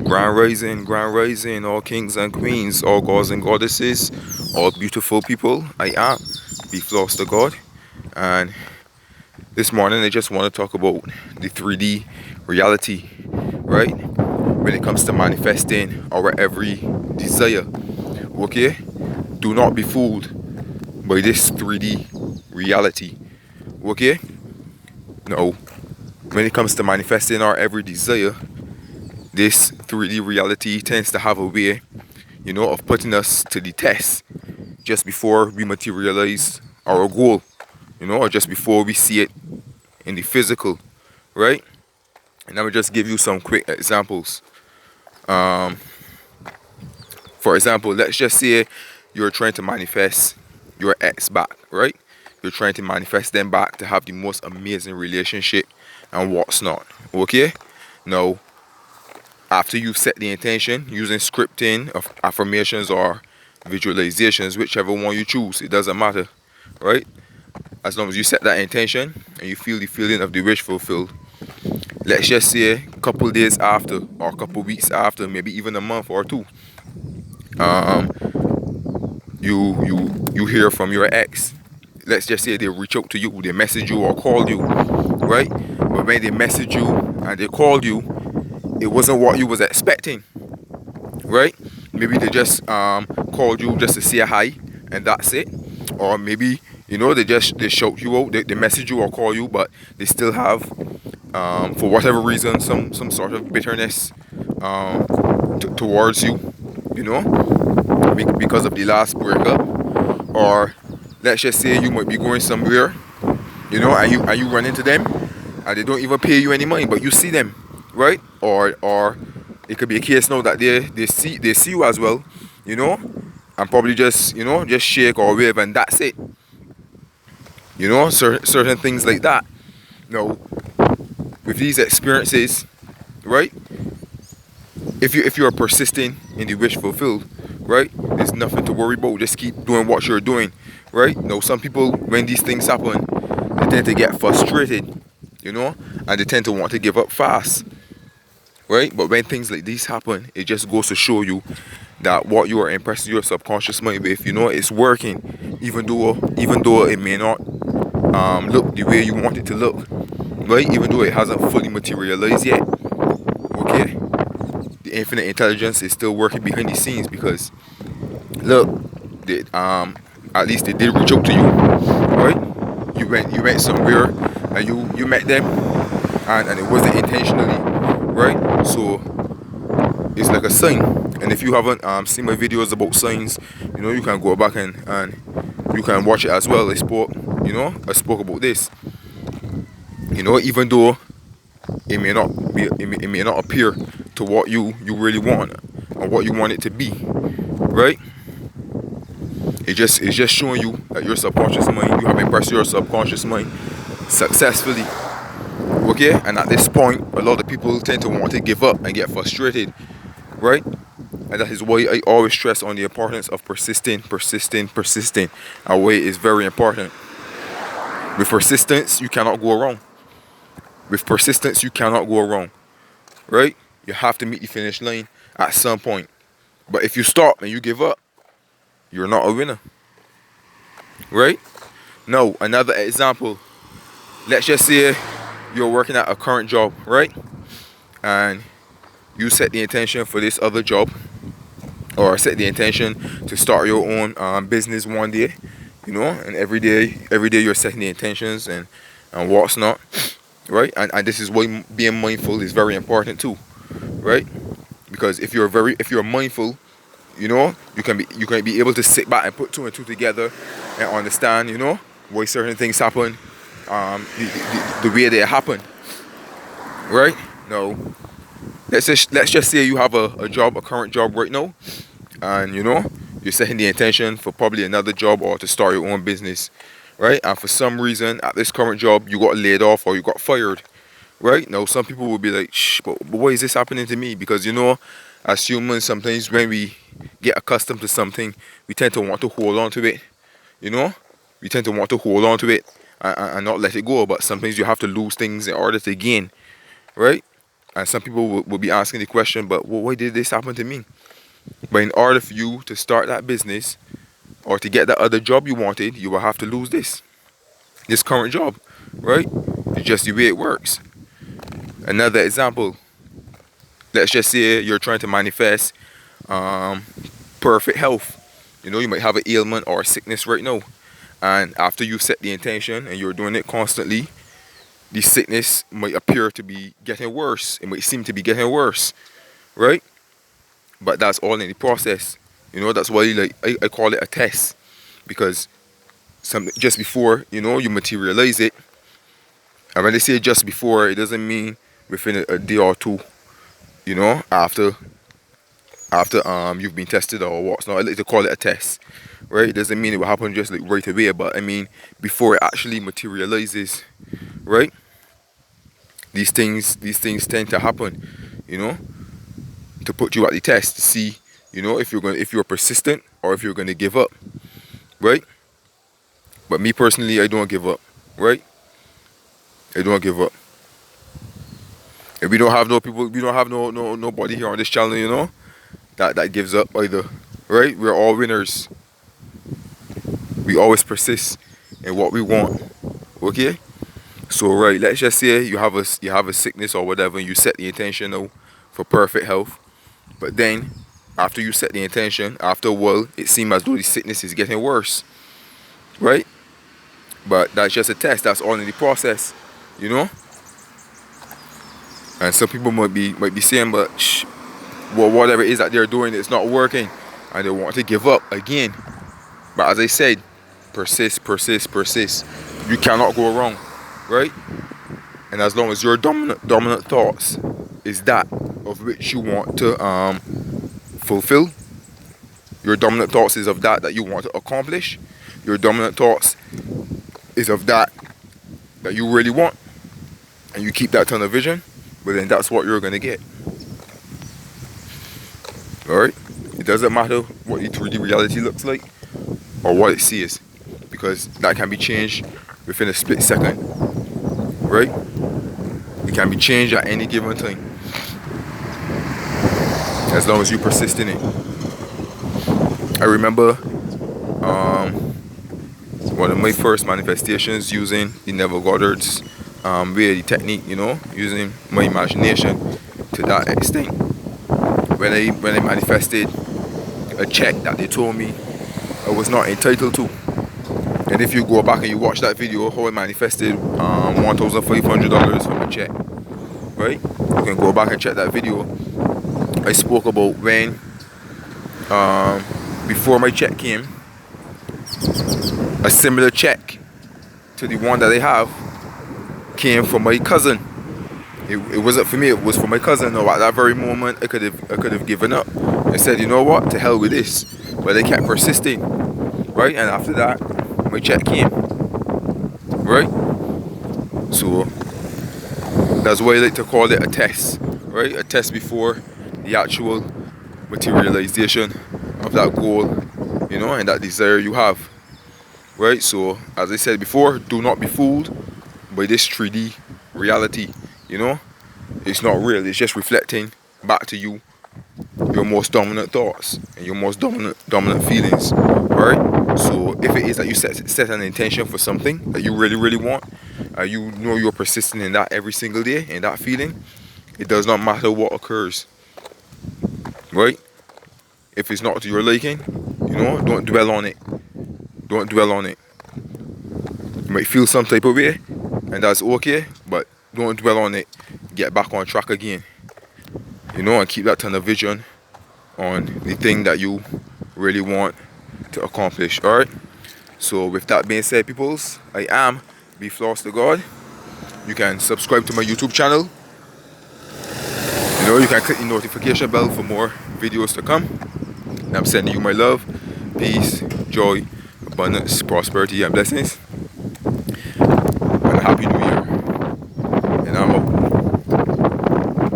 Grand rising, all kings and queens, all gods and goddesses, all beautiful people. I am Be Floss the God, and this morning I just want to talk about the 3D reality, right? When it comes to manifesting our every desire, okay? Do not be fooled by this 3D reality, okay? No, when it comes to manifesting our every desire, this 3D reality tends to have a way, of putting us to the test just before we materialize our goal, or just before we see it in the physical, right? And I will just give you some quick examples. Um, for example, let's just say you're trying to manifest your ex back, right? You're trying to manifest them back to have the most amazing relationship and what's not, okay? Now, after you've set the intention using scripting of affirmations or visualizations, whichever one you choose, it doesn't matter, right? As long as you set that intention and you feel the feeling of the wish fulfilled, let's just say a couple days after or a couple weeks after, maybe even a month or two, um, you hear from your ex. Let's just say they reach out to you, they message you or call you, right? But when they message you and they called you, it wasn't what you was expecting, right? Maybe they just called you just to say hi and that's it. Or maybe they shout you out, they message you or call you, but they still have for whatever reason some sort of bitterness towards you, you know, because of the last breakup. Or let's just say you might be going somewhere, and you run into them and they don't even pay you any money, but you see them, right? Or it could be a case now that they see you as well, and probably just shake or wave and that's it. Certain things like that. Now, with these experiences, right? If you're persisting in the wish fulfilled, right? There's nothing to worry about. Just keep doing what you're doing, right? Now, some people, when these things happen, they tend to get frustrated, and they tend to want to give up fast, right? But when things like these happen, it just goes to show you that what you are impressing your subconscious mind with, it's working, even though it may not look the way you want it to look, right? Even though it hasn't fully materialized yet, okay? The infinite intelligence is still working behind the scenes because, look, at least they did reach out to you, right? You went somewhere and you met them, and it wasn't intentionally, right? So it's like a sign. And if you haven't seen my videos about signs, you can go back and you can watch it as well. I spoke about this. Even though it may not appear to what you really want or what you want it to be, right? It's just showing you that your subconscious mind, you have impressed your subconscious mind successfully. Okay? And at this point, a lot of people tend to want to give up and get frustrated, right? And that is why I always stress on the importance of persisting. And why it is very important. With persistence, you cannot go wrong. With persistence, you cannot go wrong, right? You have to meet the finish line at some point. But if you stop and you give up, you're not a winner, right? Now, another example. Let's just say you're working at a current job, right? And you set the intention for this other job, or set the intention to start your own business one day, and every day you're setting the intentions and what's not, right? And this is why being mindful is very important too, right? Because if you're mindful, you can be able to sit back and put two and two together and understand, why certain things happen, the way they happen, right? Now, let's just say you have a current job right now, and you're setting the intention for probably another job or to start your own business, right? And for some reason at this current job you got laid off or you got fired, right? Now, some people will be like, shh, but why is this happening to me? Because as humans, sometimes when we get accustomed to something, we tend to want to hold on to it, you know we tend to want to hold on to it and not let it go. But sometimes you have to lose things in order to gain, right? And some people will be asking the question, but why did this happen to me? But in order for you to start that business or to get that other job you wanted, you will have to lose this current job, right? It's just the way it works. Another example, let's just say you're trying to manifest perfect health. You know, you might have an ailment or a sickness right now. And after you set the intention and you're doing it constantly, the sickness might appear to be getting worse. It might seem to be getting worse, right? But that's all in the process. You know, that's why I call it a test. Because just before, you know, you materialize it. And when they say just before, it doesn't mean within a day or two, you know, after you've been tested or what's not. I like to call it a test, right? It doesn't mean it will happen just like right away, but I mean before it actually materializes, right? These things tend to happen, you know, to put you at the test to see, you know, if you're persistent or if you're gonna give up, right? But me personally, I don't give up, right? I don't give up. And we don't have no people, we don't have nobody here on this channel, you know, that gives up either, right? We're all winners. We always persist in what we want. Okay? So right, let's just say you have a sickness or whatever, and you set the intention now for perfect health. But then after you set the intention, after a while, it seems as though the sickness is getting worse. Right? But that's just a test, that's all in the process, you know? And some people might be saying, but well, whatever it is that they're doing, it's not working, and they want to give up again. But as I said, persist, persist, persist. You cannot go wrong, right? And as long as your dominant thoughts is that of which you want to fulfill, your dominant thoughts is of that you want to accomplish, your dominant thoughts is of that you really want, and you keep that tunnel vision, but then that's what you're gonna get. Alright? It doesn't matter what the 3D reality looks like or what it sees, because that can be changed within a split second. Right? It can be changed at any given time, as long as you persist in it. I remember one of my first manifestations using the Neville Goddard's way, the technique, you know, using my imagination to that extent. When I manifested a check that they told me I was not entitled to. And if you go back and you watch that video, how I manifested $1,500 from a check, right? You can go back and check that video. I spoke about when, before my check came, a similar check to the one that I have came from my cousin. It wasn't for me, it was for my cousin. No, at that very moment, I could have given up. I said, you know what, to hell with this. But they kept persisting, right? And after that, my check came, right? So that's why I like to call it a test, right? A test before the actual materialization of that goal, you know, and that desire you have, right? So as I said before, do not be fooled by this 3D reality. You know, it's not real. It's just reflecting back to you your most dominant thoughts and your most dominant feelings. Alright? So if it is that you set an intention for something that you really want, you know you're persisting in that every single day, in that feeling, it does not matter what occurs. Right? If it's not to your liking, you know, don't dwell on it. Don't dwell on it. You might feel some type of way, and that's okay, but don't dwell on it. Get back on track again, you know, and keep that tunnel vision on the thing that you really want to accomplish. All right, so with that being said, peoples, I am Be Floss to God. You can subscribe to my YouTube channel, you know, you can click the notification bell for more videos to come, and I'm sending you my love, peace, joy, abundance, prosperity, and blessings, and a happy new year.